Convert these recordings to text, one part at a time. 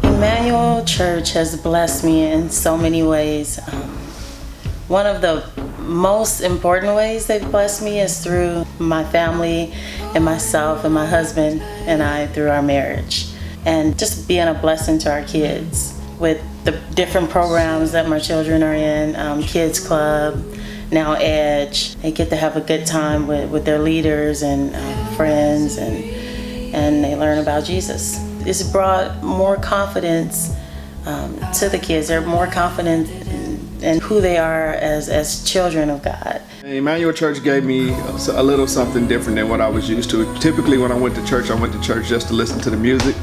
Emmanuel Church has blessed me in so many ways. One of the most important ways they've blessed me is through my family and myself and my husband and I through our marriage. And just being a blessing to our kids with the different programs that my children are in, Kids Club, now Edge. They get to have a good time with their leaders and friends, and they learn about Jesus. It's brought more confidence to the kids. They're more confident in who they are as children of God. Emmanuel Church gave me a little something different than what I was used to. Typically when I went to church just to listen to the music.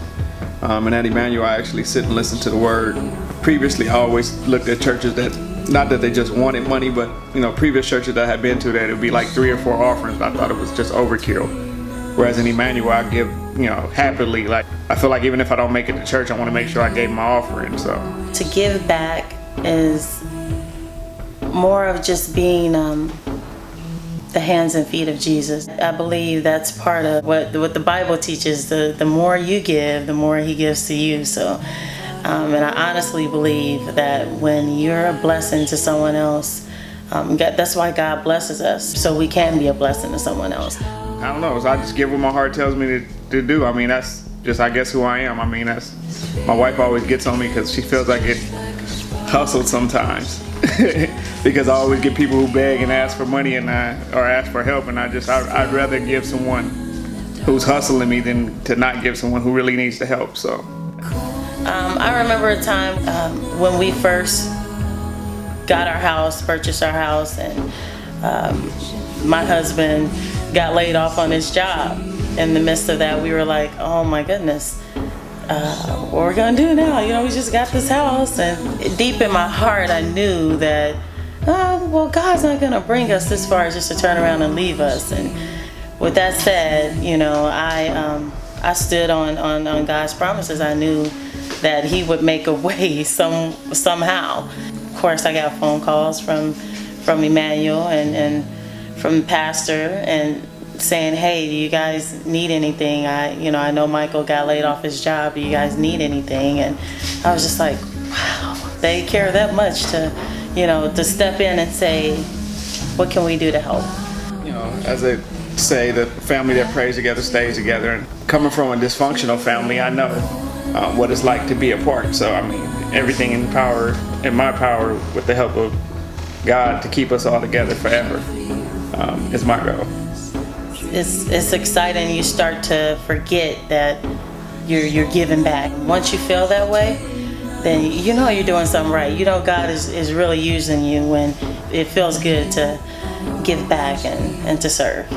And at Emmanuel, I actually sit and listen to the word. Previously, I always looked at churches that, not that they just wanted money, but previous churches that I had been to, that it would be like 3 or 4 offerings. I thought it was just overkill. Whereas in Emmanuel, I give, happily. Like, I feel like even if I don't make it to church, I want to make sure I gave my offering. So to give back is more of just being the hands and feet of Jesus. I believe that's part of what the Bible teaches. The more you give, the more He gives to you. So, and I honestly believe that when you're a blessing to someone else, that's why God blesses us, so we can be a blessing to someone else. I don't know. So I just give what my heart tells me to do. I mean, that's just, I guess, who I am. I mean, that's, my wife always gets on me because she feels like it hustled sometimes. Because I always get people who beg and ask for money or ask for help, and I'd rather give someone who's hustling me than to not give someone who really needs the help. So I remember a time when we first got our house, purchased our house, and my husband got laid off on his job. In the midst of that, we were like, oh my goodness, what are we gonna do now? We just got this house. And deep in my heart, I knew that, well, God's not gonna bring us this far just to turn around and leave us. And with that said, I stood on God's promises. I knew that He would make a way somehow. Of course, I got phone calls from Emmanuel and from the pastor and saying, hey, do you guys need anything? I know Michael got laid off his job. Do you guys need anything? And I was just like, wow, they care that much to step in and say, what can we do to help? As they say, the family that prays together stays together. And coming from a dysfunctional family, I know what it's like to be apart. So, I mean, everything in my power, with the help of God, to keep us all together forever is my goal. It's exciting. You start to forget that you're giving back. Once you feel that way, then you're doing something right. God is really using you when it feels good to give back and to serve.